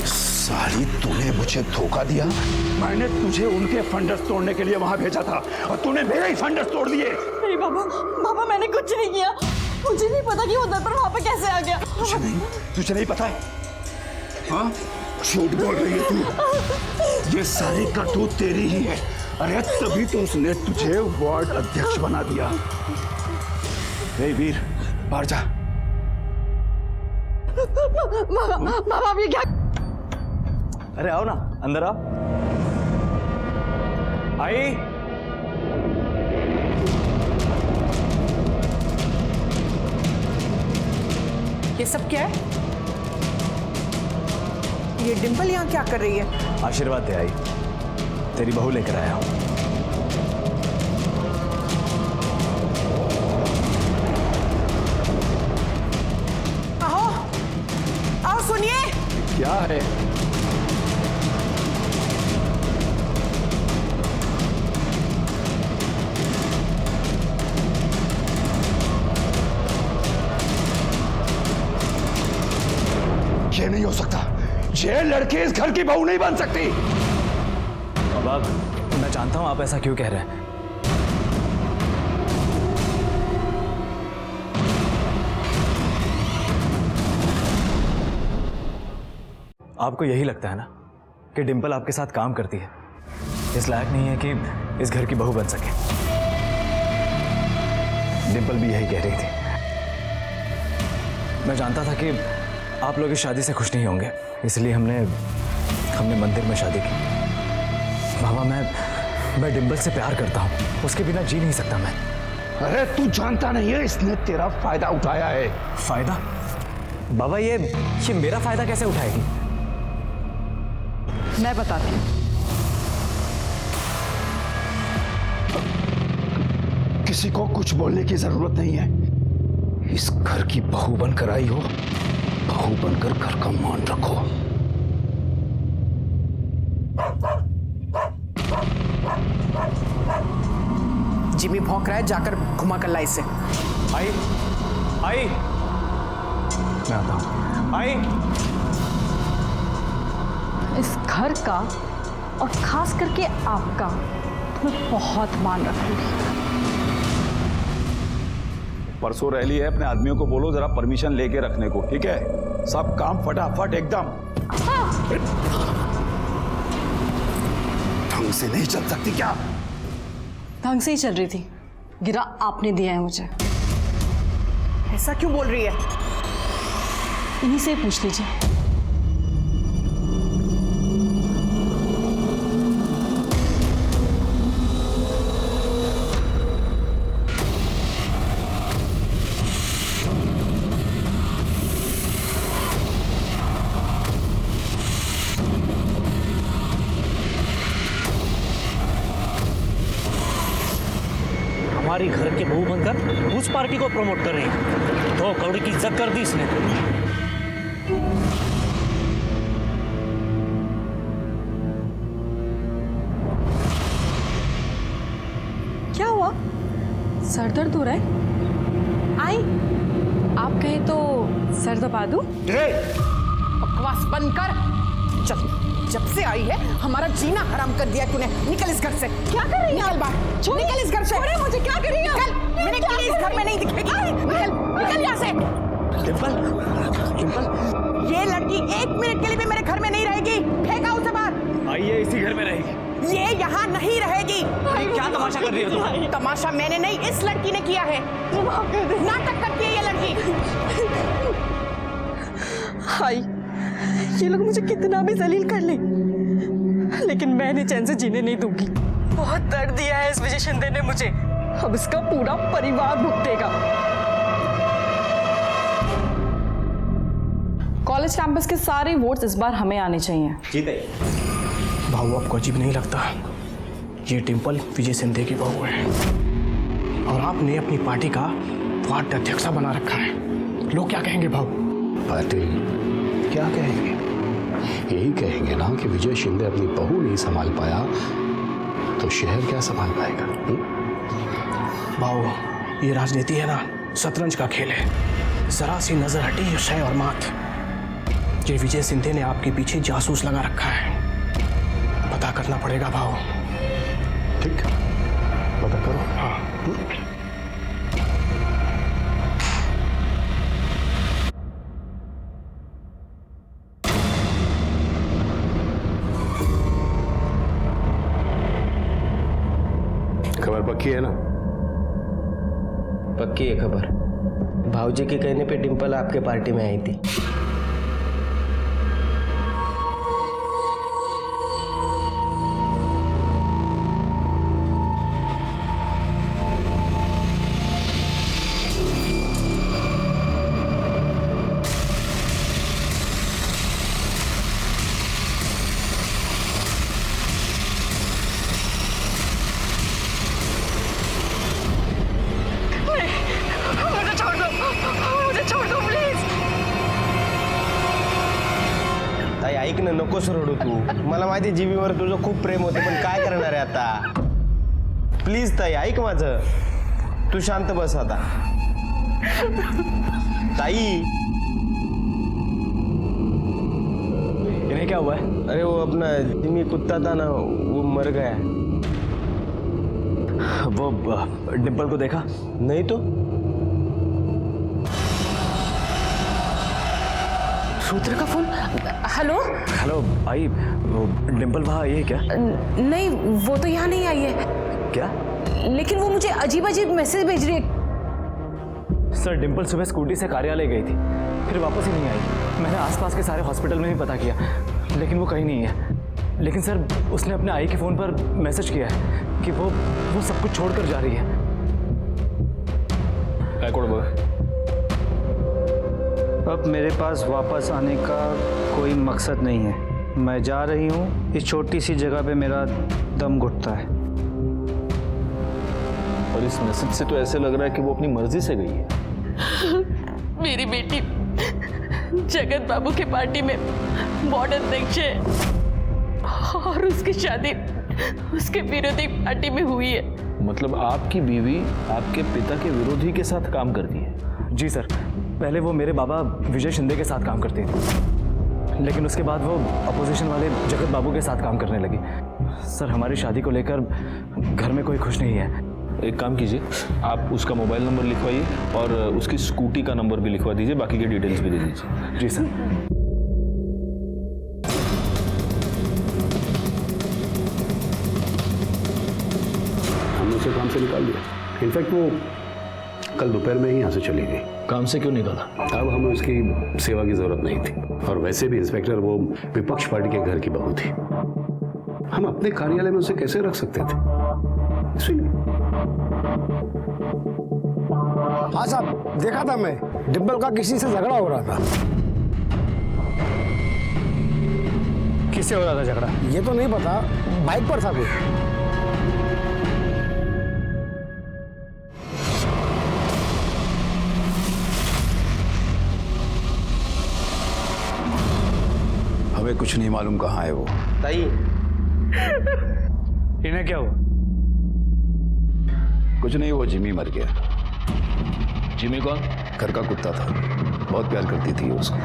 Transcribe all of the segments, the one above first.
साली, तूने मुझे धोखा दिया। मैंने तुझे उनके फंडस तोड़ने के लिए वहां भेजा था और तूने मेरे ही फंडस तोड़ दिए। नहीं बाबा मैंने कुछ नहीं किया। मुझे नहीं पता कि वो दर्पण वहां पे कैसे आ गया। तुझे नहीं पता है? हाँ, झूठ बोल रही है तू। ये सारी करतूत तेरी ही है। अरे तभी तो उसने तुझे वार्ड अध्यक्ष बना दिया। हे वीर, बाहर जा। बाबा अब ये क्या? अरे आओ ना, अंदर आओ। आई, ये सब क्या है? ये डिंपल यहाँ क्या कर रही है? आशीर्वाद दे आई, तेरी बहू लेकर आया हूं। आओ आओ, सुनिए। क्या है? ये नहीं हो सकता। ये लड़की इस घर की बहू नहीं बन सकती। अब मैं जानता हूं आप ऐसा क्यों कह रहे हैं। आपको यही लगता है ना कि डिंपल आपके साथ काम करती है, इस लायक नहीं है कि इस घर की बहू बन सके। डिंपल भी यही कह रही थी। मैं जानता था कि आप लोग इस शादी से खुश नहीं होंगे, इसलिए हमने मंदिर में शादी की। बाबा, मैं डिंपल से प्यार करता हूँ, उसके बिना जी नहीं सकता मैं। अरे तू जानता नहीं है, इसने तेरा फायदा उठाया है। फायदा? बाबा, ये मेरा फायदा कैसे उठाएगी? मैं बताती हूँ। किसी को कुछ बोलने की जरूरत नहीं है। इस घर की बहू बनकर आई हो, बहू बनकर घर का मान रखो। जिमी भौंक रहा है, जाकर घुमा कर ला इसे। आई, मैं आता हूं। आई, इस घर का और खास करके आपका मैं बहुत मान रखूंगी। परसों रैली है, अपने आदमियों को बोलो जरा परमिशन लेके रखने को, ठीक है? सब काम फटाफट एकदम। ढंग से नहीं चल सकती क्या? ढंग से ही चल रही थी, गिरा आपने दिया है मुझे। ऐसा क्यों बोल रही है? इन्हीं से ही पूछ लीजिए। हमारी घर के बहू बनकर उस पार्टी को प्रमोट कर रही है, तो कौड़ी की इज्जत कर दी इसने। क्या हुआ? सर दर्द हो रहा है? आई, आप कहे तो सर दबा दूं? बकवास बंद कर। जब से आई है हमारा जीना हराम कर दिया तूने। निकल इस घर से। क्या कर रही है? निकल बाहर। निकल इस घर से। छोड़िए मुझे। क्या कर रही है? निकल। मैंने कहा इस घर में नहीं दिखेगी। निकल यहाँ से। डिंपल, ये लड़की एक मिनट के लिए भी मेरे घर में नहीं रहेगी। फेंका उसे बाहर। आइए, इसी घर में रहेगी। ये यहाँ नहीं रहेगी। क्या तमाशा कर रही हो तुम? तमाशा मैंने नहीं, इस लड़की ने किया है। नाटक करती है ये लड़की। हाय, ये लोग मुझे कितना भी जलील कर ले, लेकिन मैंने चैन से जीने नहीं दूंगी। बहुत दर्द दिया है इस विजय शिंदे ने मुझे, अब इसका पूरा परिवार भुगतेगा। कॉलेज कैंपस के सारे वोट्स इस बार हमें आने चाहिए। भाऊ, आपको अजीब नहीं लगता? ये डिंपल विजय शिंदे की बहू है और आपने अपनी पार्टी का वार्ड अध्यक्ष बना रखा है। लोग क्या कहेंगे भाऊ? पाटिल, क्या कहेंगे? यही कहेंगे ना कि विजय शिंदे अपनी बहू नहीं संभाल पाया तो शहर क्या संभाल पाएगा? भाऊ, ये राजनीति है ना, शतरंज का खेल है। जरा सी नजर हटी शय और मात, ये विजय सिंधे ने आपके पीछे जासूस लगा रखा है। पता करना पड़ेगा भाव। ठीक, पता करो। हाँ। खबर पक्की है ना? पक्की है खबर। भाऊजी के कहने पे डिंपल आपके पार्टी में आई थी। ताई ऐक ना, नकोस रडू तू। मला माहिती जीबीवर तुझं खूप प्रेम होते, पण काय करणार आहे आता? प्लीज ताई ऐक माझं, तू शांत बस आता। ताई इन्हें क्या हुआ है? अरे वो अपना जिमी कुत्ता था ना, वो मर गया। वो डिम्पल को देखा? नहीं तो रुद्र का फोन। हेलो। हेलो आई, वो डिम्पल वहाँ आई है क्या? नहीं, वो तो यहाँ नहीं आई है। क्या? लेकिन वो मुझे अजीब अजीब मैसेज भेज रही है। सर डिम्पल सुबह स्कूटी से कार्यालय गई थी, फिर वापस ही नहीं आई। मैंने आसपास के सारे हॉस्पिटल में भी पता किया, लेकिन वो कहीं नहीं है। लेकिन सर उसने अपने आई के फ़ोन पर मैसेज किया है कि वो सब कुछ छोड़कर जा रही है। अब मेरे पास वापस आने का कोई मकसद नहीं है। मैं जा रही हूँ। इस छोटी सी जगह पे मेरा दम घुटता है। और इस मैसेज से तो ऐसे लग रहा है कि वो अपनी मर्जी से गई है। मेरी बेटी जगत बाबू के पार्टी में वार्ड अध्यक्ष है और उसकी शादी उसके विरोधी पार्टी में हुई है। मतलब आपकी बीवी आपके पिता के विरोधी के साथ काम करती है? जी सर, पहले वो मेरे बाबा विजय शिंदे के साथ काम करती थी, लेकिन उसके बाद वो अपोजिशन वाले जगत बाबू के साथ काम करने लगी। सर हमारी शादी को लेकर घर में कोई खुश नहीं है। एक काम कीजिए, आप उसका मोबाइल नंबर लिखवाइए और उसकी स्कूटी का नंबर भी लिखवा दीजिए, बाकी की डिटेल्स भी दे दीजिए। जी सर। हमने उसे काम से निकाल दिया। इनफैक्ट वो कल दोपहर में ही यहाँ से चली गई। काम से क्यों निकाला? अब हमें उसकी सेवा की जरूरत नहीं थी, और वैसे भी इंस्पेक्टर वो विपक्ष पार्टी के घर की बहू थी। हम अपने कार्यालय में उसे कैसे रख सकते थे? इसलिए हाँ साहब, देखा था मैं, डिम्पल का किसी से झगड़ा हो रहा था। किससे हो रहा था झगड़ा? ये तो नहीं पता, बाइक पर था कोई। हमें कुछ नहीं मालूम कहाँ है वो। ताई इन्हें क्या हुआ? कुछ नहीं, वो जिमी मर गया। जिमी कौन? घर का कुत्ता था, बहुत प्यार करती थी उसको।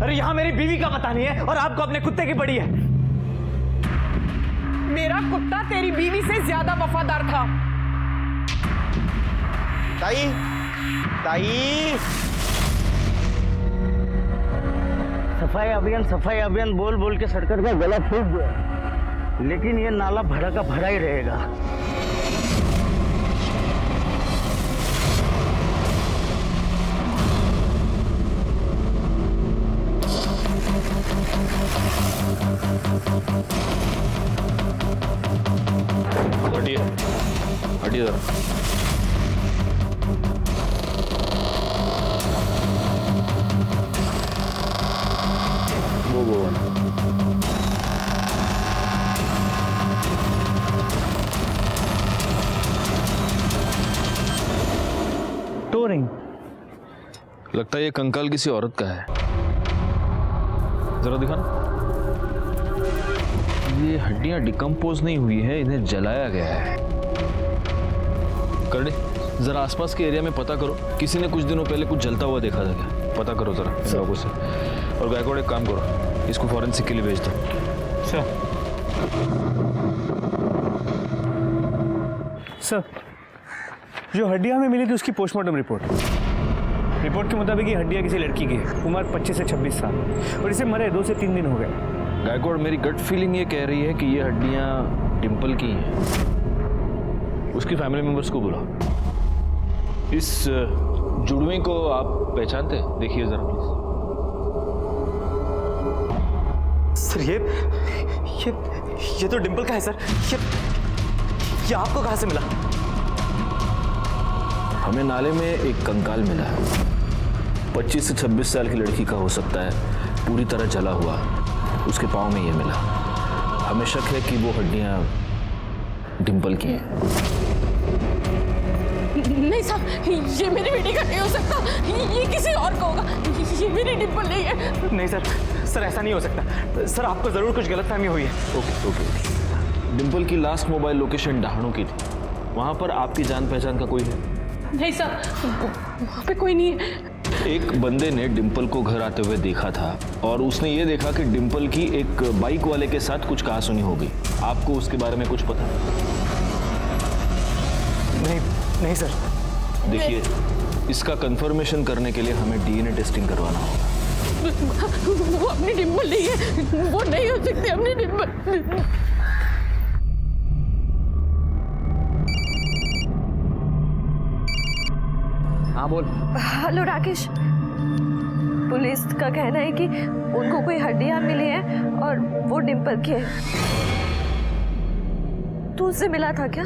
अरे यहाँ मेरी बीवी का पता नहीं है और आपको अपने कुत्ते की पड़ी है। मेरा कुत्ता तेरी बीवी से ज्यादा वफादार था। ताई ताई सफाई अभियान बोल बोल के सरकार का गला फूट गया, लेकिन ये नाला भरा का भरा ही रहेगा। हटिए हटिए जरा। वो टोरिंग लगता है ये कंकाल किसी औरत का है। जरा दिखाना। ये हड्डियां डिकम्पोज नहीं हुई है, इन्हें जलाया गया है। करने जरा आसपास के एरिया में पता करो, किसी ने कुछ दिनों पहले कुछ जलता हुआ देखा था क्या? पता करो जरा इन लोगों से। और गायकवाड़ एक काम करो, इसको फॉरेंसिक के लिए भेज दो। सर, जो हड्डियां हमें मिली थी उसकी पोस्टमार्टम रिपोर्ट के मुताबिक ये हड्डियां किसी लड़की की है, उम्र 25 से 26 साल, और इसे मरे 2 से 3 दिन हो गए। गायकवाड़, मेरी गट फीलिंग ये कह रही है कि ये हड्डियां डिम्पल की हैं। उसकी फैमिली मेंबर्स को बुलाओ। इस जुड़वे को आप पहचानते हैं? देखिए जरा प्लीज। सर ये तो डिम्पल का है सर। ये आपको कहाँ से मिला? हमें नाले में एक कंकाल मिला है, 25 से 26 साल की लड़की का हो सकता है, पूरी तरह जला हुआ। उसके पाँव में ये मिला। हमें शक है कि वो हड्डियां डिम्पल की हैं। नहीं साहब, ये मेरी बेटी का नहीं हो सकता, ये किसी और का होगा, ये मेरी डिम्पल नहीं है। नहीं सर ऐसा नहीं हो सकता। सर आपको जरूर कुछ गलतफहमी हुई है। ओके। डिम्पल की लास्ट मोबाइल लोकेशन डहाणू की थी, वहां पर आपकी जान पहचान का कोई है? नहीं साहब, वहाँ पे कोई नहीं है। एक बंदे ने डिम्पल को घर आते हुए देखा था और उसने ये देखा कि डिम्पल की एक बाइक वाले के साथ कुछ कहासुनी हो गई। आपको उसके बारे में कुछ पता? नहीं सर। देखिए, इसका कंफर्मेशन करने के लिए हमें डीएनए टेस्टिंग करवाना होगा। वो अपनी डिम्पल नहीं है, वो नहीं हो सकती अपनी डिम्पल। हाँ बोल। हेलो राकेश, पुलिस का कहना है कि उनको कोई हड्डियां मिली हैं और वो डिम्पल की है। तू उससे मिला था क्या?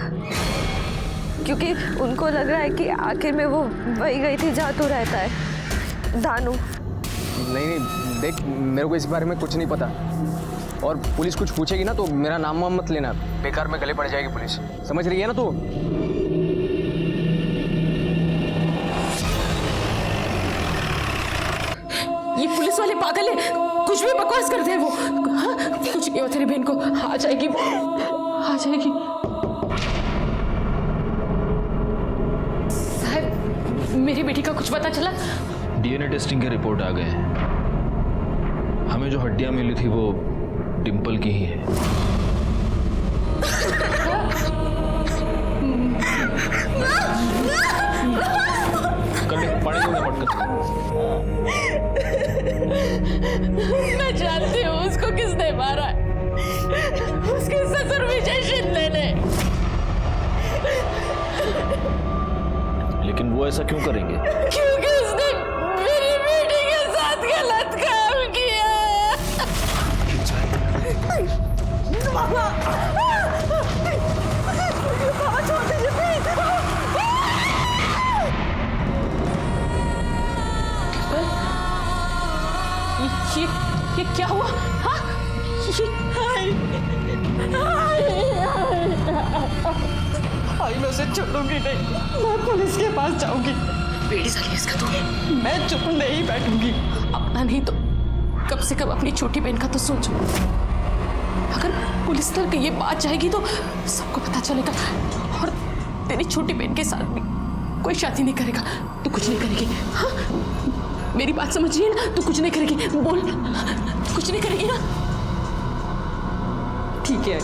क्योंकि उनको लग रहा है कि आखिर में वो वही गई थी जहाँ तू रहता है, दानू। नहीं देख, मेरे को इस बारे में कुछ नहीं पता, और पुलिस कुछ पूछेगी ना तो मेरा नाम वाम मत लेना, बेकार में गले पड़ जाएगी पुलिस, समझ रही है ना तू? ये पुलिस वाले पागल है, कुछ भी बकवास करते हैं वो। हाँ, कुछ नहीं हुआ तेरी बहन को, आ जाएगी वो, आ जाएगी। साहब, मेरी बेटी का कुछ पता चला? डीएनए टेस्टिंग के रिपोर्ट आ गए हैं। हमें जो हड्डियां मिली थी वो डिम्पल की ही है। पानी दूंगा पटकन। मैं जानती हूँ उसको किसने मारा है, उसके ससुर विजय शिंदे ने। लेकिन वो ऐसा क्यों करेंगे? क्योंकि उसने मेरी बेटी के साथ गलत काम किया है। बाबा छोड़ दीजिए प्लीज। ये क्या हुआ? हाँ? मैं उसे छोड़ूंगी नहीं, मैं पुलिस के पास जाऊंगी। बेटी साली इसका तो मैं चुप नहीं बैठूंगी। अपना नहीं तो कम से कम अपनी छोटी बहन का तो सोचो। अगर पुलिस तक ये बात जाएगी तो सबको पता चलेगा, और तेरी छोटी बहन के साथ भी कोई शादी नहीं करेगा। तू कुछ नहीं करेगी? हाँ, मेरी बात समझिए ना, तू कुछ नहीं करेगी? बोल, कुछ नहीं करेगी ना? ठीक है,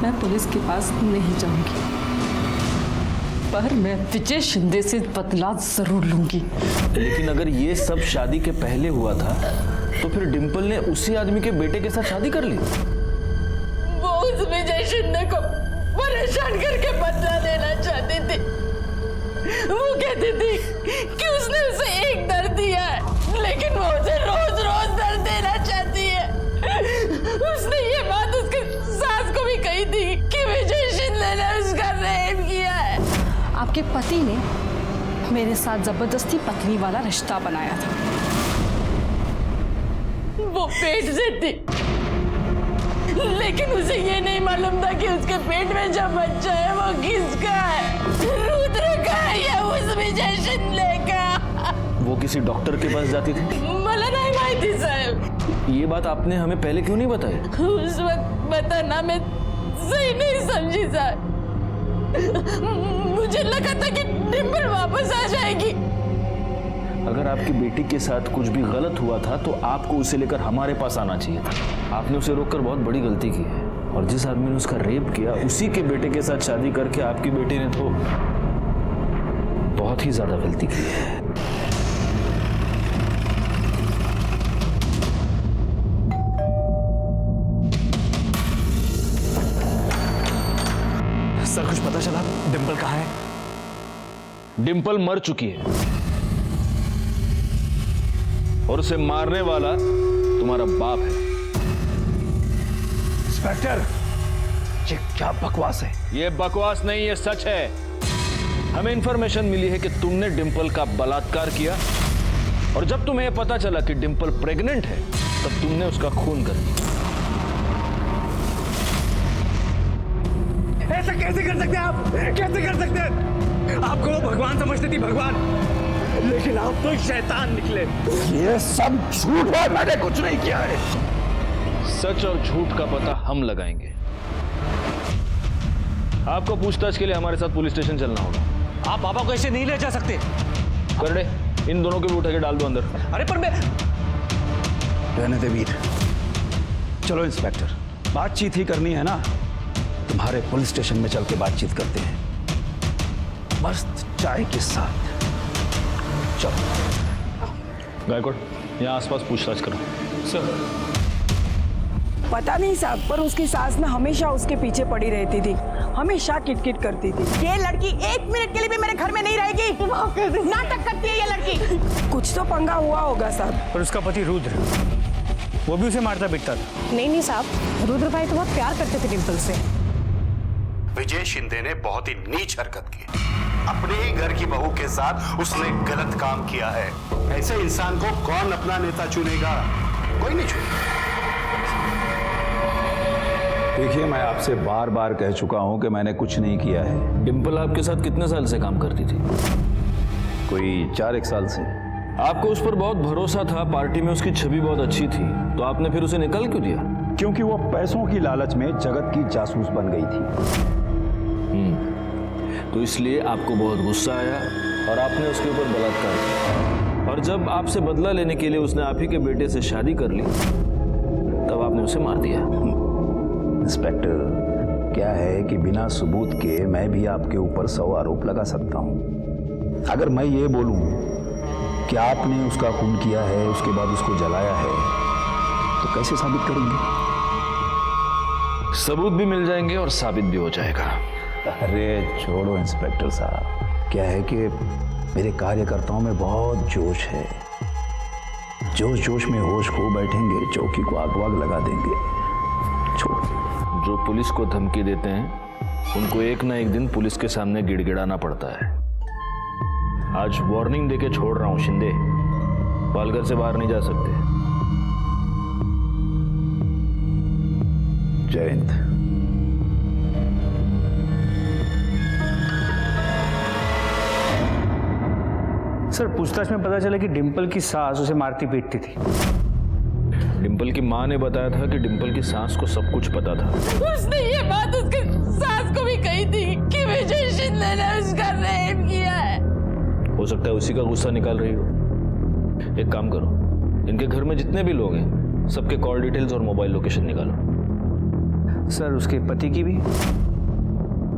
मैं पुलिस के पास नहीं जाऊंगी, पर मैं विजय शिंदे से बदला जरूर लूंगी। लेकिन अगर ये सब शादी के पहले हुआ था तो फिर डिम्पल ने उसी आदमी के बेटे के साथ शादी कर ली। वो उस विजय शिंदे को परेशान करके बदला देना चाहती थी। वो कहती थी कि उसने उसे एक दर्द दिया है, लेकिन वो उसे रोज रोज दर्द देना चाहती है। उसने ये बात उसके सास को भी कही थी कि विजय शिंदे ने उसका रेप किया है। आपके पति ने मेरे साथ जबरदस्ती पत्नी वाला रिश्ता बनाया था। वो पेट से थी, लेकिन उसे ये नहीं मालूम था कि उसके पेट में जो बच्चा है वो किसका है, रुद्र का है या उस विजय शिंदे का। वो किसी डॉक्टर के पास जाती थी? मला नहीं माहिती। थी साहब। ये बात आपने हमें पहले क्यों नहीं बताई? उस वक्त बताना मैं सही नहीं समझी साहब। मुझे लगा था कि डिम्पल वापस आ जाएगी। अगर आपकी बेटी के साथ कुछ भी गलत हुआ था तो आपको उसे लेकर हमारे पास आना चाहिए था। आपने उसे रोककर बहुत बड़ी गलती की है, और जिस आदमी ने उसका रेप किया उसी के बेटे के साथ शादी करके आपकी बेटी ने तो बहुत ही ज्यादा गलती की है। सर कुछ पता चला डिम्पल कहाँ है? डिम्पल मर चुकी है और उसे मारने वाला तुम्हारा बाप है। इंस्पेक्टर, ये क्या बकवास है? ये बकवास नहीं, ये सच है। हमें इंफॉर्मेशन मिली है कि तुमने डिम्पल का बलात्कार किया, और जब तुम्हें पता चला कि डिम्पल प्रेग्नेंट है तब तुमने उसका खून कर दिया। ऐसा कैसे कर सकते हैं आप? कैसे कर सकते हैं? आपको वो भगवान समझती थी, भगवान, लेकिन आप तो शैतान निकले। ये सब झूठ है, मैंने कुछ नहीं किया है। सच और झूठ का पता हम लगाएंगे। आपको पूछताछ के लिए हमारे साथ पुलिस स्टेशन चलना होगा। आप पापा को ऐसे नहीं ले जा सकते। करड़े, इन दोनों के भी उठा के डाल दो अंदर। अरे पर मैं रहने दे वीर, चलो इंस्पेक्टर, बातचीत ही करनी है ना, तुम्हारे पुलिस स्टेशन में चल के बातचीत करते हैं, मस्त चाय के साथ। चलो। गायकवाड़, यहाँ आसपास पूछताछ करो। सर, पता नहीं साहब, पर उसकी सास ना हमेशा उसके पीछे पड़ी रहती थी, हमेशा किटकिट करती थी। ये लड़की 1 मिनट के लिए भी मेरे घर में नहीं रहेगी। नाटक करती है ये लड़की। कुछ तो पंगा हुआ होगा साहब। पर उसका पति रुद्र, वो भी उसे मारता पीटता था। नहीं साहब, रुद्र भाई तो बहुत प्यार करते थे डिम्पल से। विजय शिंदे ने बहुत ही नीच हरकत की। अपने ही घर की बहू के साथ उसने गलत काम किया है। ऐसे इंसान को कौन अपना नेता चुनेगा? कोई नहीं चुनेगा। देखिए, मैं आपसे बार बार कह चुका हूं कि मैंने कुछ नहीं किया है। डिम्पल आपके साथ कितने साल से काम करती थी? कोई 4-1 साल से। आपको उस पर बहुत भरोसा था, पार्टी में उसकी छवि बहुत अच्छी थी, तो आपने फिर उसे निकल क्यों दिया? क्योंकि वो पैसों की लालच में जगत की जासूस बन गई थी। तो इसलिए आपको बहुत गुस्सा आया और आपने उसके ऊपर बलात्कार किया, और जब आपसे बदला लेने के लिए उसने आप ही के बेटे से शादी कर ली तब आपने उसे मार दिया। इंस्पेक्टर, क्या है कि बिना सबूत के मैं भी आपके ऊपर 100 आरोप लगा सकता हूं। अगर मैं ये बोलूं कि आपने उसका खून किया है, उसके बाद उसको जलाया है, तो कैसे साबित करेंगे? सबूत भी मिल जाएंगे और साबित भी हो जाएगा। अरे छोड़ो इंस्पेक्टर साहब, क्या है कि मेरे कार्यकर्ताओं में बहुत जोश है। जोश जोश में होश खो बैठेंगे, चौकी को आग वाग लगा देंगे। छोड़ो। जो पुलिस को धमकी देते हैं उनको एक ना एक दिन पुलिस के सामने गिड़गिड़ाना पड़ता है। आज वार्निंग देके छोड़ रहा हूं शिंदे, पालघर से बाहर नहीं जा सकते। जय हिंद। सर, पूछताछ में पता चला कि डिम्पल की सास उसे मारती पीटती थी। डिम्पल की माँ ने बताया था कि डिम्पल की सास को सब कुछ पता था। उसने ये बात उसके सास को भी कही थी कि विजय शिंदे ने उसका रेप किया है। हो सकता है उसी का गुस्सा निकाल रही हो। एक काम करो, इनके घर में जितने भी लोग हैं सबके कॉल डिटेल्स और मोबाइल लोकेशन निकालो। सर, उसके पति की भी?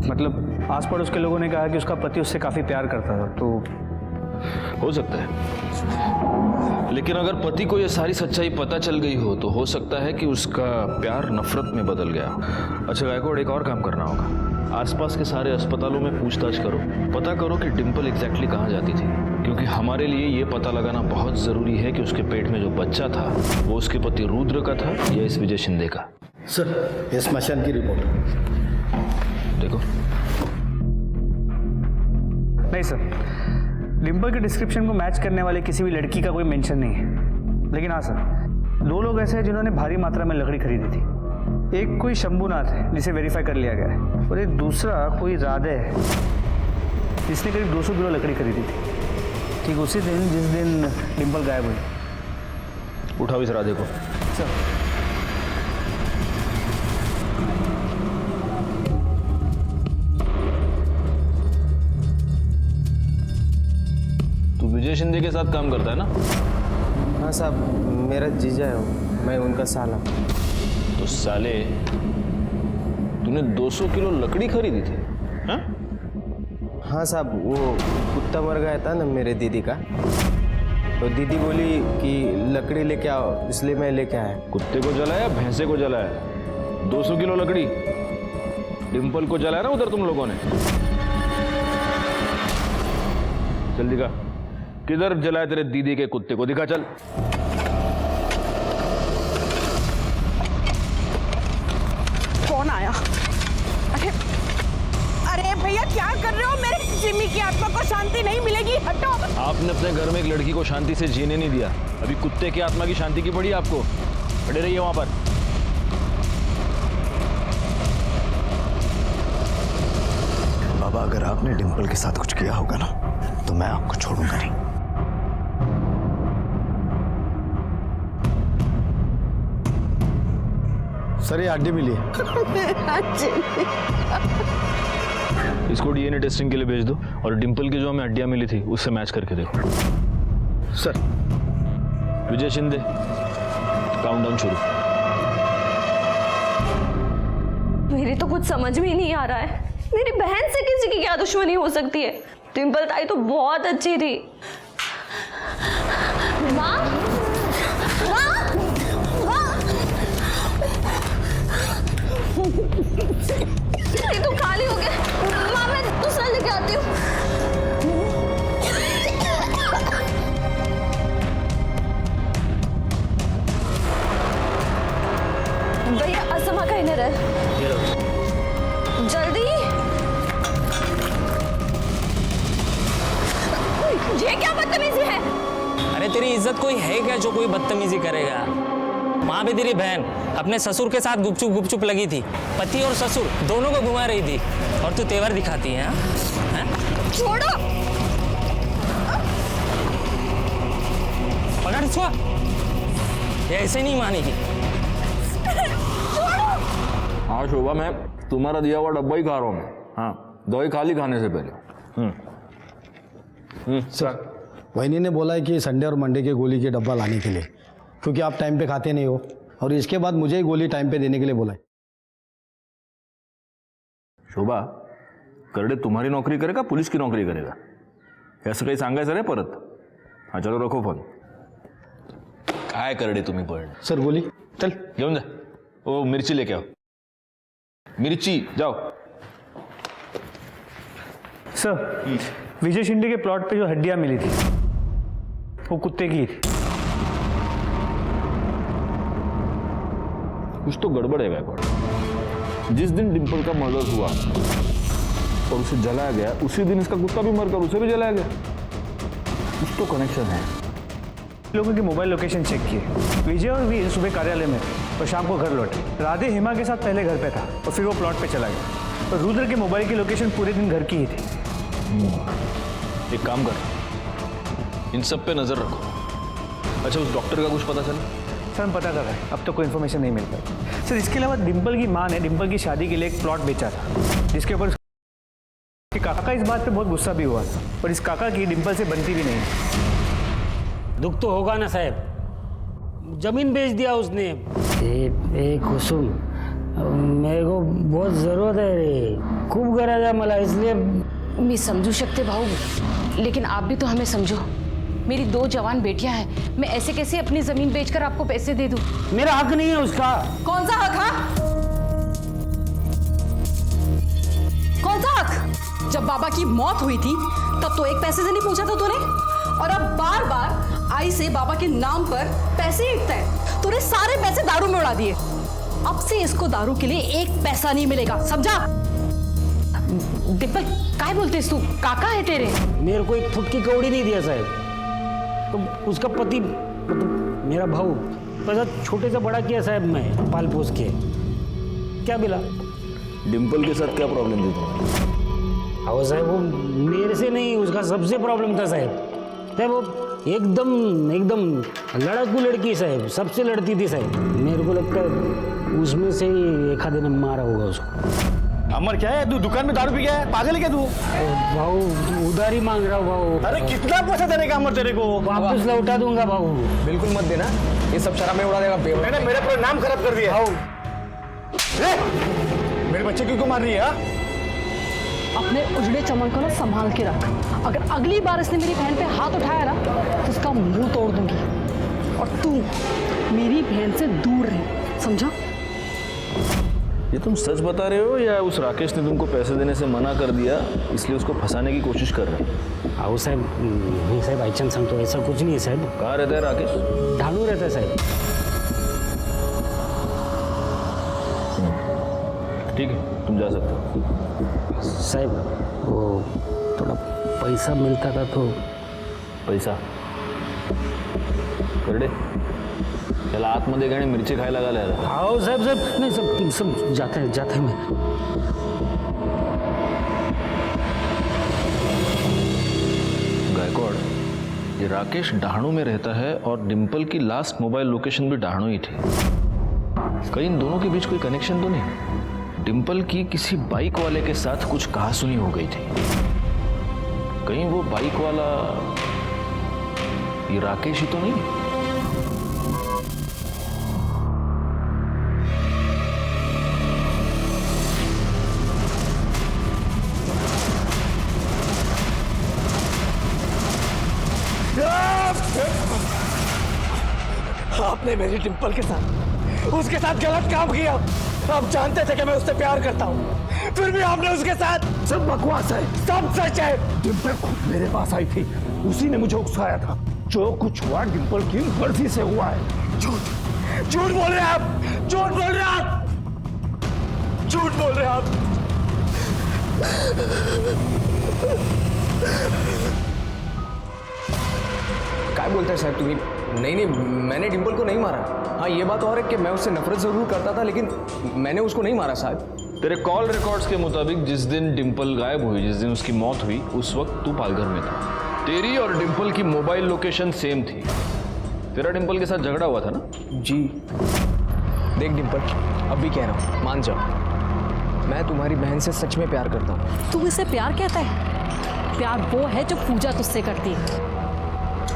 मतलब आस पड़ोस के लोगों ने कहा कि उसका पति उससे काफी प्यार करता था, तो हो सकता है। लेकिन अगर पति को यह सारी सच्चाई पता चल गई हो तो हो सकता है कि उसका प्यार नफरत में बदल गया। अच्छा गायकवाड़, एक और काम करना होगा। आसपास के सारे अस्पतालों में पूछताछ करो, पता करो कि डिम्पल एग्जैक्टली कहाँ जाती थी, क्योंकि हमारे लिए ये पता लगाना बहुत जरूरी है कि उसके पेट में जो बच्चा था वो उसके पति रुद्र का था या इस विजय शिंदे का। सर, ये स्मशान की रिपोर्ट। देखो। नहीं सर, डिम्पल के डिस्क्रिप्शन को मैच करने वाले किसी भी लड़की का कोई मेंशन नहीं है। लेकिन हाँ सर, 2 लोग ऐसे हैं जिन्होंने भारी मात्रा में लकड़ी खरीदी थी। एक कोई शंभुनाथ है जिसे वेरीफाई कर लिया गया है, और एक दूसरा कोई राधे है जिसने करीब 200 किलो लकड़ी खरीदी थी, ठीक उसी दिन जिस दिन डिम्पल गायब हुई। उठाओ इस राधे को। तू विजय शिंदे के साथ काम करता है ना? हाँ साहब, मेरा जीजा है वो, मैं उनका साला। तो साले तूने 200 किलो लकड़ी खरीदी थी? हाँ? हाँ साहब, वो कुत्ता मर गया था ना मेरे दीदी का, तो दीदी बोली कि लकड़ी लेके आओ, इसलिए मैं लेके आया। कुत्ते को जलाया, भैंसे को जलाया? 200 किलो लकड़ी डिम्पल को जलाया ना उधर तुम लोगों ने? चल दिखा, किधर जलाया तेरे दीदी के कुत्ते को, दिखा चल। कौन आया? अरे अरे भैया क्या कर रहे हो? मेरे जिमी की आत्मा को शांति नहीं मिलेगी, हटो। आपने अपने घर में एक लड़की को शांति से जीने नहीं दिया, अभी कुत्ते की आत्मा की शांति की पड़ी आपको। खड़े रहिए वहां पर। बाबा, अगर आपने डिम्पल के साथ कुछ किया होगा ना, तो मैं आपको छोड़ूंगा नहीं। सर ये हड्डी मिली। इसको डीएनए टेस्टिंग के लिए भेज दो और डिम्पल की जो हमें हड्डियां मिली थी उससे मैच करके देखो। सर। विजय शिंदे, काउंटडाउन शुरू। मेरी तो कुछ समझ में ही नहीं आ रहा है, मेरी बहन से किसी की क्या दुश्मनी हो सकती है? डिम्पल ताई तो बहुत अच्छी थी। माँ, माँ, माँ, ये तो खाली हो गया। माँ, मैं दूसरा लेके आती हूँ। भैया असमा का इनर है, जल्दी। ये क्या बदतमीजी है? अरे तेरी इज्जत कोई है क्या जो कोई बदतमीजी करेगा? वहां पे तेरी बहन अपने ससुर के साथ गुपचुप गुपचुप लगी थी, पति और ससुर दोनों को घुमा रही थी, और तू तेवर दिखाती है? छोड़ो। पकड़ इसको, ये ऐसे नहीं मानेगी। हाँ शोभा, मैं तुम्हारा दिया हुआ डब्बा ही खा रहा हूँ। हाँ, दवाई खा ली खाने से पहले। सर, वहीनी ने बोला है कि संडे और मंडे के गोली के डब्बा लाने के लिए, क्योंकि आप टाइम पे खाते नहीं हो, और इसके बाद मुझे ही गोली टाइम पे देने के लिए बोला है। शोभा, करडे तुम्हारी नौकरी करेगा पुलिस की नौकरी करेगा असं काही सांगायचं नाही परत? हाँ चलो रखो फोन। काय करडे तुम्ही पण? सर गोली चल घेऊन जा। ओ मिर्ची लेके आओ, मिर्ची जाओ। सर, विजय शिंदे के प्लॉट पे जो हड्डियां मिली थी वो कुत्ते की थी। कुछ तो गड़बड़ है गायकवाड़। जिस दिन डिम्पल का मर्डर हुआ और उसे जलाया गया, उसी दिन इसका कुत्ता भी मरकर उसे भी जलाया गया। कुछ तो कनेक्शन है। लोगों की मोबाइल लोकेशन चेक किए। विजय और वीर सुबह कार्यालय में और शाम को घर लौटे। राधे हेमा के साथ पहले घर पे था और फिर वो प्लॉट पे चला गया, और रुद्र के मोबाइल की लोकेशन पूरे दिन घर की ही थी। एक काम कर, इन सब पे नजर रखो। अच्छा, उस डॉक्टर का कुछ पता चला? सर हम पता कर रहे हैं, अब तक कोई इन्फॉर्मेशन नहीं मिल पाई। सर इसके अलावा डिम्पल की माँ ने डिम्पल की शादी के लिए एक प्लॉट बेचा था, जिसके ऊपर उसके काका इस बात पे बहुत गुस्सा भी हुआ था, और इस काका की डिम्पल से बनती भी नहीं। दुख तो होगा ना साहब, जमीन बेच दिया उसने। ए कुसुम, मेरे को बहुत जरूरत है रे, खूप गरज आहे मला, इसलिए मैं समझू शकते भाऊ, लेकिन आप भी तो हमें समझो। मेरी 2 जवान बेटियां हैं, मैं ऐसे कैसे अपनी जमीन बेचकर आपको पैसे दे दूं? मेरा हक नहीं है उसका। कौन सा हक? हाँ, कौन सा हक? जब बाबा की मौत हुई थी तब तो एक पैसे से नहीं पूछा था तूने, और अब बार बार आई से बाबा के नाम पर पैसे इकता है। तूने सारे पैसे दारू में उड़ा दिए। अब से इसको दारू के लिए 1 पैसा नहीं मिलेगा, समझा? डिम्पल, काय बोलतेस तू? काका है तेरे। मेरे को एक फुट की कौड़ी नहीं दिया साहब, तो उसका पति मतलब मेरा भाऊ पैसा छोटे से बड़ा किया साहब, मैं पाल पोस के क्या मिला? डिम्पल के साथ क्या प्रॉब्लम थी तुम्हें? हाँ साहब, वो मेरे से नहीं, उसका सबसे प्रॉब्लम था साहब। वो एकदम एकदम लड़ाकू लड़की साहब, सबसे लड़ती थी साहब। मेरे को लगता है उसमें से ही एक आधे ने मारा होगा उसको। अमर क्या है, तू दुकान में दारू पी गया है? पागल है क्या तू? भाऊ उधार ही मांग रहा हूँ भाऊ। अरे कितना पैसा देने का अमर तेरे को? वापस लौटा दूंगा भाऊ। बिल्कुल मत देना, ये सब शराब में उड़ा देगा। मैंने मेरे पूरा नाम खराब कर दिया। मेरे बच्चे क्यों मार रही है? अपने उजड़े चमन को ना संभाल के रख। अगर अगली बार इसने मेरी बहन पे हाथ उठाया ना तो उसका मुंह तोड़ दूंगी। और तू मेरी बहन से दूर रह, समझा? ये तुम सच बता रहे हो या उस राकेश ने तुमको पैसे देने से मना कर दिया इसलिए उसको फंसाने की कोशिश कर रहे हो? आओ साहब, नहीं साहब आई चांस तो ऐसा कुछ नहीं है साहब। कहाँ रहता है राकेश? ढालू रहता है साहब। ठीक है, तुम जा सकते हो। साहब वो थोड़ा पैसा मिलता था तो। पैसा करडे त्याला आतमध्ये गाणी मिरची खायला घालायला. आओ साहब साहब, नहीं सब जाते हैं मैं. गायकवाड़, ये राकेश डहाणू में रहता है और डिम्पल की लास्ट मोबाइल लोकेशन भी डहाणू ही थी. कहीं इन दोनों के बीच कोई कनेक्शन तो नहीं? डिम्पल की किसी बाइक वाले के साथ कुछ कहासुनी हो गई थी. कहीं वो बाइक वाला ये राकेश ही तो नहीं? आपने मेरी डिम्पल के साथ उसके साथ गलत काम किया. आप जानते थे कि मैं उससे प्यार करता हूँ, फिर भी आपने उसके साथ. सब बकवास है, सब सच है. डिम्पल खुद मेरे पास आई थी, उसी ने मुझे उकसाया था. जो कुछ हुआ डिम्पल की मर्जी से हुआ है. झूठ झूठ बोल रहे हैं आप, झूठ बोल रहे हैं आप, झूठ बोल रहे हैं आप. क्या बोलते हैं साहब तुम्ही? नहीं, मैंने डिम्पल को नहीं मारा. हाँ, ये बात और है कि मैं उससे नफरत जरूर करता था, लेकिन मैंने उसको नहीं मारा साहब. तेरे कॉल रिकॉर्ड्स के मुताबिक जिस दिन डिम्पल गायब हुई, जिस दिन उसकी मौत हुई, उस वक्त तू पालघर में था. तेरी और डिम्पल की मोबाइल लोकेशन सेम थी. तेरा डिम्पल के साथ झगड़ा हुआ था ना? जी. देख डिम्पल, अब भी कह रहा हूँ, मान जाओ, मैं तुम्हारी बहन से सच में प्यार करता हूँ. तू इसे प्यार कहता है? प्यार वो है जो पूजा तुझसे करती है.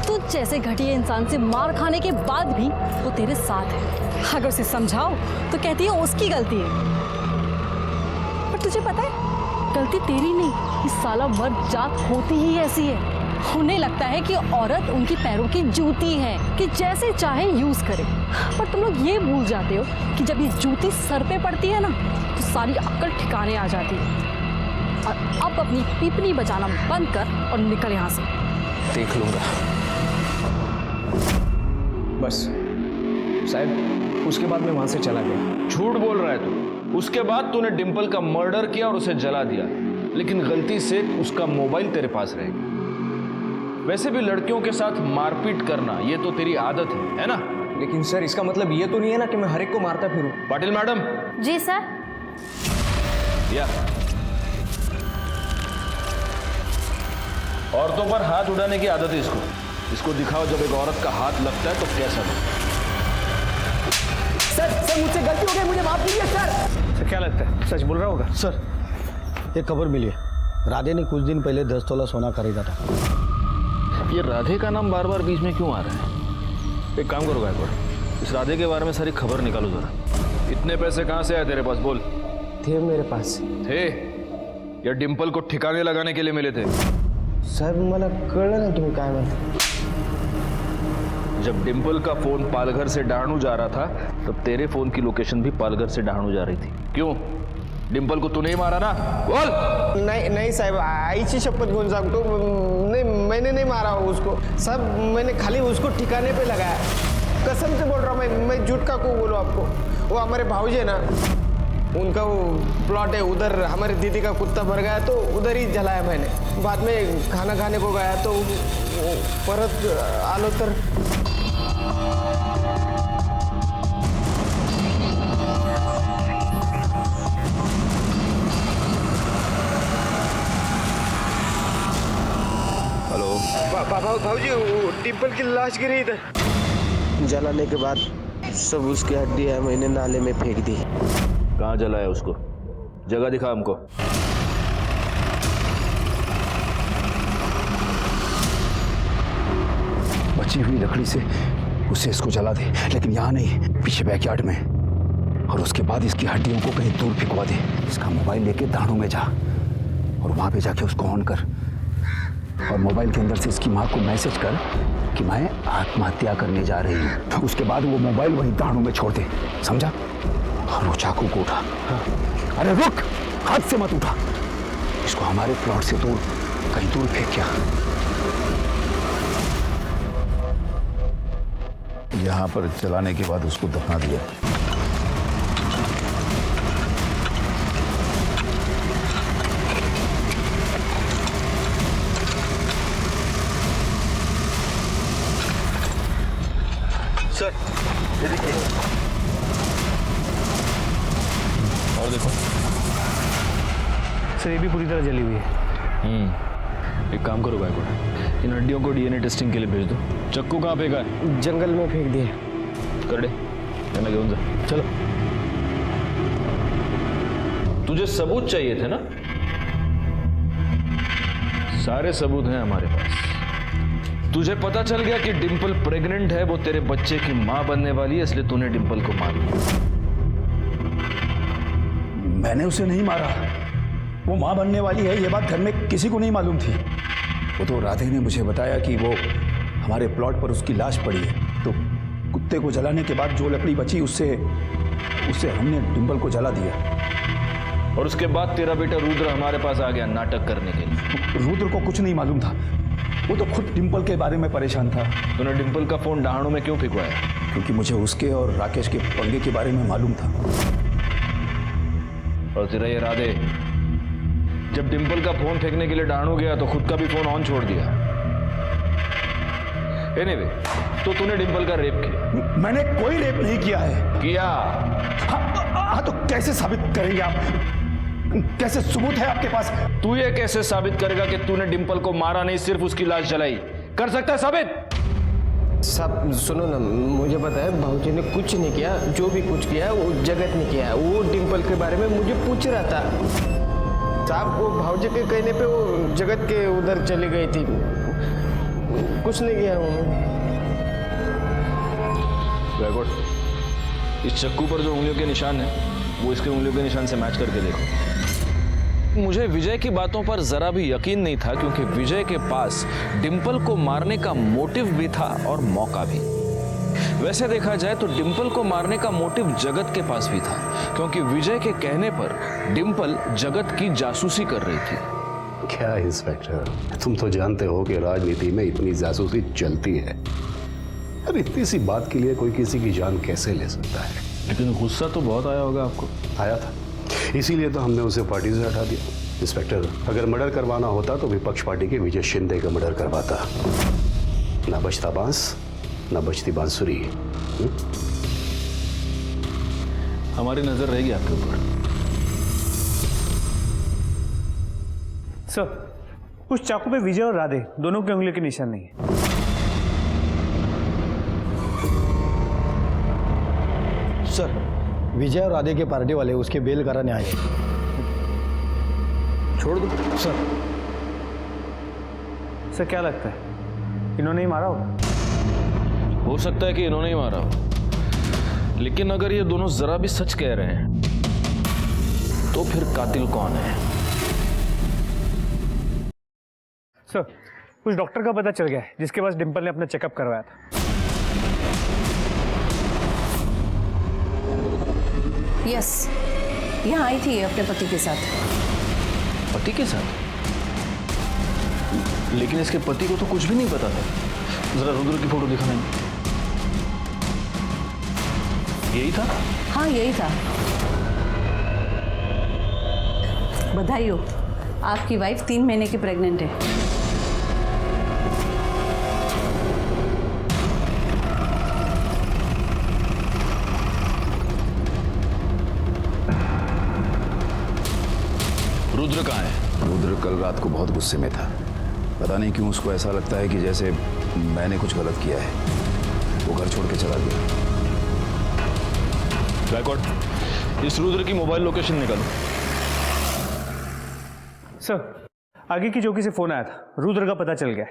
तू जैसे घटिया इंसान से मार खाने के बाद भी वो तेरे साथ है. अगर उसे समझाओ तो कहती है उसकी गलती है. पर तुझे पता है, गलती तेरी नहीं, इस साला मर्द जात होती ही ऐसी है. उन्हें लगता है कि औरत उनकी पैरों की जूती है कि जैसे चाहे यूज करे. पर तुम लोग ये भूल जाते हो कि जब ये जूती सर पे पड़ती है ना तो सारी अक्ल ठिकाने आ जाती है. और अब अपनी पीपनी बचाना बंद कर और निकल यहाँ से. देख लूंगा. बस साहब, उसके बाद मैं वहां से चला गया. झूठ बोल रहा है तू. उसके बाद तूने डिम्पल का मर्डर किया और उसे जला दिया, लेकिन गलती से उसका मोबाइल तेरे पास रहेगा. वैसे भी लड़कियों के साथ मारपीट करना ये तो तेरी आदत है ना? लेकिन सर, इसका मतलब ये तो नहीं है ना कि मैं हर एक को मारता फिरूं. पाटिल मैडम. जी सर. या औरतों पर हाथ उड़ाने की आदत है इसको दिखाओ. जब एक औरत का हाथ लगता है तो कैसा लगता है? सर मुझसे गलती हो गई, मुझे माफ कीजिए सर. क्या लगता है सच बोल रहा होगा? सर, एक खबर मिली है. राधे ने कुछ दिन पहले 10 तोला सोना खरीदा था. ये राधे का नाम बार बार बीच में क्यों आ रहा है? एक काम करो गायकवाड़, इस राधे के बारे में सारी खबर निकालो जरा. इतने पैसे कहाँ से आए तेरे पास? बोल. थे मेरे पास. थे या डिम्पल को ठिकाने लगाने के लिए मिले थे? साहब, मला कळलं नाही तुम्ही काय म्हणता. जब डिम्पल का फोन पालघर से डहाणू जा रहा था तब तेरे फोन की लोकेशन भी पालघर से डहाणू जा रही थी. क्यों? डिम्पल को तूने ही मारा ना? बोल. नहीं साहब, आईची शपथ घेऊन सांगतो, नहीं, मैंने नहीं मारा उसको साहब. मैंने खाली उसको ठिकाने पे लगाया. कसम से बोल रहा हूँ, मैं झूठ का को बोलूँ आपको. वो हमारे भाऊजी है ना, उनका वो प्लॉट है उधर. हमारी दीदी का कुत्ता भर गया तो उधर ही जलाया मैंने. बाद में खाना खाने को गया तो परत आलो तर. भाऊजी डिम्पल की लाश गिरी इधर। जलाने के बाद सब उसकी हड्डियां मैंने नाले में फेंक दी। कहाँ जलाया उसको? जगह दिखा हमको। बची हुई लकड़ी से उसे इसको जला दे, लेकिन यहाँ नहीं, पीछे बैकयार्ड में। और उसके बाद इसकी हड्डियों को कहीं दूर फेंकवा दे। इसका मोबाइल लेके दानों में जा और वहां पे जाके उसको ऑन कर, और मोबाइल के अंदर से इसकी माँ को मैसेज कर कि मैं आत्महत्या करने जा रही हूँ। उसके बाद वो मोबाइल वहीं दानों में छोड़ दे, समझा? और वो चाकू को उठा। अरे रुक, हाथ से मत उठा, इसको हमारे प्लॉट से दूर कहीं दूर फेंक क्या। यहाँ पर जलाने के बाद उसको दफना दिया। सर ये देखिए, और देखो सर ये भी पूरी तरह जली हुई है। एक काम करो गायकवाड़, इन हड्डियों को डीएनए टेस्टिंग के लिए भेज दो। चक्कू कहाँ फेंका है? जंगल में फेंक दिए। कर दे, कहना घेऊन जा। चलो, तुझे सबूत चाहिए थे ना? सारे सबूत हैं हमारे पास। तुझे पता चल गया कि डिंपल प्रेग्नेंट है, वो तेरे बच्चे की मां बनने वाली है, इसलिए तूने डिंपल को मार दिया। मैंने उसे नहीं मारा, वो मां बनने वाली है ये बात घर में किसी को नहीं मालूम थी। वो तो राधे ने मुझे बताया कि वो हमारे प्लॉट पर उसकी लाश पड़ी है, तो कुत्ते को जलाने के बाद जो लकड़ी बची उससे हमने डिंपल को जला दिया। और उसके बाद तेरा बेटा रुद्र हमारे पास आ गया नाटक करने के लिए। रुद्र को कुछ नहीं मालूम था, वो तो खुद डिंपल के बारे में परेशान था। तूने डिंपल का फोन डहाणों में क्यों फेंकवाया? क्योंकि मुझे उसके और राकेश के पंगे के बारे में मालूम था। और तेरा ये राधे जब डिंपल का फोन फेंकने के लिए डहाणू गया तो खुद का भी फोन ऑन छोड़ दिया। एनीवे, तो तूने डिंपल का रेप किया? मैंने कोई रेप नहीं किया है। किया? हाँ तो कैसे साबित करेंगे आप? कैसे सबूत है आपके पास? तू ये कैसे साबित करेगा कि तूने डिंपल को मारा नहीं, सिर्फ उसकी लाश जलाई? कर सकता है साबित? साहब सुनो ना, मुझे पता है भाऊजी ने कुछ नहीं किया। जो भी कुछ किया है वो जगत ने किया है। वो डिंपल के बारे में मुझे पूछ रहा था साहब। वो भाऊजी के कहने पे वो जगत के उधर चली गई थी, कुछ नहीं किया उन्होंने। इस चक्कू पर जो उंगलियों के निशान है वो इसके उंगलियों के निशान से मैच करके देखो। मुझे विजय की बातों पर जरा भी यकीन नहीं था, क्योंकि विजय के पास डिंपल को मारने का मोटिव भी था और मौका भी। वैसे देखा जाए तो डिंपल को मारने का मोटिव जगत के पास भी था, क्योंकि विजय के कहने पर डिंपल जगत की जासूसी कर रही थी। क्या इंस्पेक्टर, तुम तो जानते हो कि राजनीति में इतनी जासूसी चलती है। अरे इतनी सी बात के लिए कोई किसी की जान कैसे ले सकता है? लेकिन गुस्सा तो बहुत आया होगा आपको। आया था, इसीलिए तो हमने उसे पार्टी से हटा दिया। इंस्पेक्टर, अगर मर्डर करवाना होता तो विपक्ष पार्टी के विजय शिंदे का मर्डर करवाता। ना बचता बांस, ना बचती बांसुरी। हमारी नजर रहेगी आपके ऊपर। सर, उस चाकू पे विजय और राधे दोनों के उंगली के निशान नहीं है। सर, विजय और राधे के पार्टी वाले उसके बेल कराने आए। छोड़ दो सर। सर क्या लगता है इन्होंने ही मारा होगा? हो सकता है कि इन्होंने ही मारा हो, लेकिन अगर ये दोनों जरा भी सच कह रहे हैं तो फिर कातिल कौन है? सर, उस डॉक्टर का पता चल गया है जिसके पास डिंपल ने अपना चेकअप करवाया था। यस, यहाँ आई थी अपने पति के साथ। पति के साथ? लेकिन इसके पति को तो कुछ भी नहीं पता था। जरा रुद्र की फोटो दिखाना। यही था? हाँ यही था। बधाई हो, आपकी वाइफ 3 महीने की प्रेग्नेंट है। रुद्र कहाँ है? रुद्र कल रात को बहुत गुस्से में था, पता नहीं क्यों उसको ऐसा लगता है कि जैसे मैंने कुछ गलत किया है। वो घर छोड़ के चला गया। गायकवाड़, इस रुद्र की मोबाइल लोकेशन निकालो। सर, आगे की चौकी से फोन आया था, रुद्र का पता चल गया।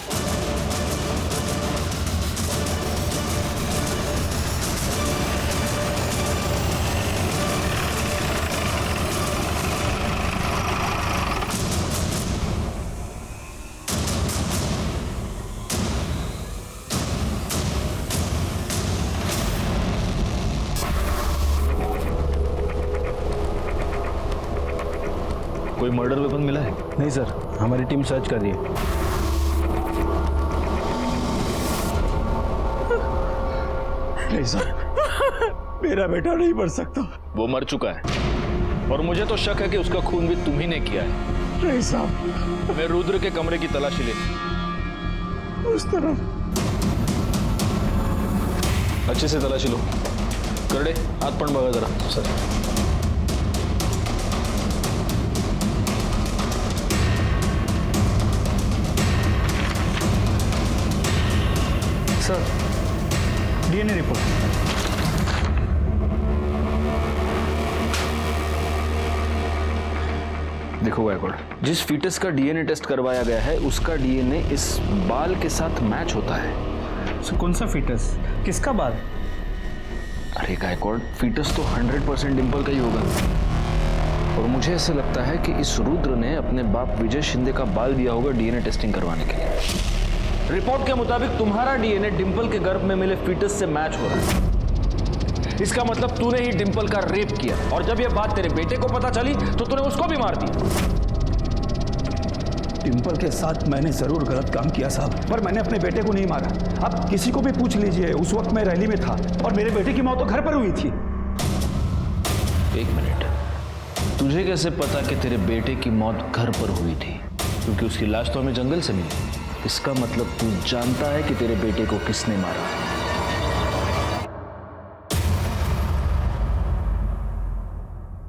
कोई मर्डर वेपन मिला है? नहीं सर, हमारी टीम सर्च कर रही है। नहीं सर, मेरा बेटा नहीं मर सकता। वो मर चुका है और मुझे तो शक है कि उसका खून भी तुम ही ने किया है। नहीं साहब, मैं रुद्र के कमरे की तलाशी ले। उस तरफ अच्छे से तलाशी लो। करडे, हाथ पण बघा जरा। Sir, sir, DNA report. देखो गायकवाड़, जिस फीटस का डीएनए टेस्ट करवाया गया है उसका डीएनए इस बाल के साथ मैच होता है। सर, कौन सा फीटस? किसका बाल? अरे गायकवाड़, फीटस तो 100% डिंपल का ही होगा। और मुझे ऐसे लगता है कि इस रुद्र ने अपने बाप विजय शिंदे का बाल दिया होगा डीएनए टेस्टिंग करवाने के लिए। रिपोर्ट के मुताबिक तुम्हारा डीएनए डिंपल के गर्भ में मिले फीटस से मैच हो रहा है। इसका मतलब तूने ही डिंपल का रेप किया और जब यह बात तेरे बेटे को पता चली तो तूने उसको भी मार दिया। डिंपल के साथ मैंने जरूर गलत काम किया साहब, पर मैंने अपने बेटे को नहीं मारा। आप किसी को भी पूछ लीजिए, उस वक्त मैं रैली में था और मेरे बेटे की मौत तो घर पर हुई थी। एक मिनट, तुझे कैसे पता कि तेरे बेटे की मौत घर पर हुई थी? क्योंकि उसकी लाश तो हमें जंगल से मिली। इसका मतलब तू जानता है कि तेरे बेटे को किसने मारा।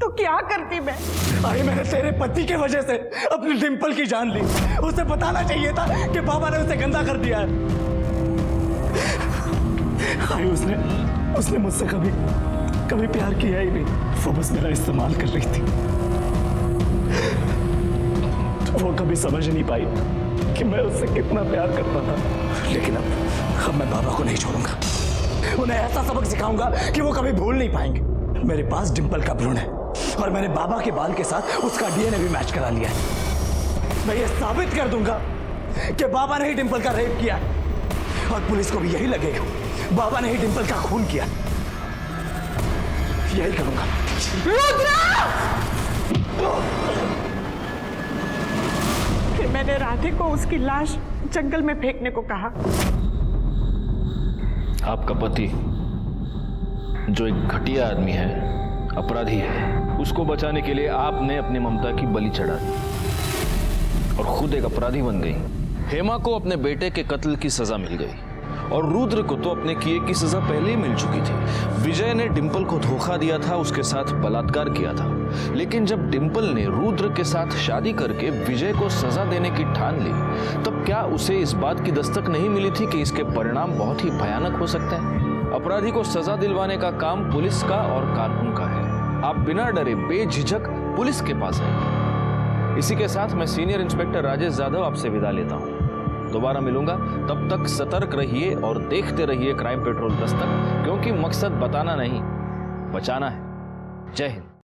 तो क्या करती मैं? अरे मैंने तेरे पति के वजह से अपनी डिंपल की जान ली। उसे बताना चाहिए था कि बाबा ने उसे गंदा कर दिया है। अरे उसने मुझसे कभी प्यार किया ही नहीं। वो बस मेरा इस्तेमाल कर रही थी। वो कभी समझ नहीं पाई कि मैं उससे कितना प्यार करता था। लेकिन अब मैं बाबा को नहीं छोड़ूंगा। उन्हें ऐसा सबक सिखाऊंगा कि वो कभी भूल नहीं पाएंगे। मेरे पास डिंपल का भ्रूण है और मैंने बाबा के बाल के साथ उसका डीएनए भी मैच करा लिया है। मैं ये साबित कर दूंगा कि बाबा ने ही डिंपल का रेप किया और पुलिस को भी यही लगेगा बाबा ने ही डिंपल का खून किया। यही करूंगा। फिर मैंने राधे को उसकी लाश जंगल में फेंकने को कहा। आपका पति जो एक घटिया आदमी है, अपराधी है, उसको बचाने के लिए आपने अपनी ममता की बलि चढ़ा दी और खुद एक अपराधी बन गई। हेमा को अपने बेटे के कत्ल की सजा मिल गई और रुद्र को तो अपने किए की सजा पहले ही मिल चुकी थी। विजय ने डिंपल को धोखा दिया था, उसके साथ बलात्कार किया था। लेकिन जब डिंपल ने रुद्र के साथ शादी करके विजय को सजा देने की ठान ली, तब क्या उसे इस बात की दस्तक नहीं मिली थी कि इसके परिणाम बहुत ही भयानक हो सकते हैं? अपराधी को सजा दिलवाने का काम पुलिस का और कानून का है। आप बिना डरे बेझिझक पुलिस के पास आइए। इसी के साथ मैं सीनियर इंस्पेक्टर राजेश जाधव आपसे विदा लेता हूं। दोबारा मिलूंगा, तब तक सतर्क रहिए और देखते रहिए क्राइम पेट्रोल दस्तक, क्योंकि मकसद बताना नहीं, बचाना है। जय हिंद।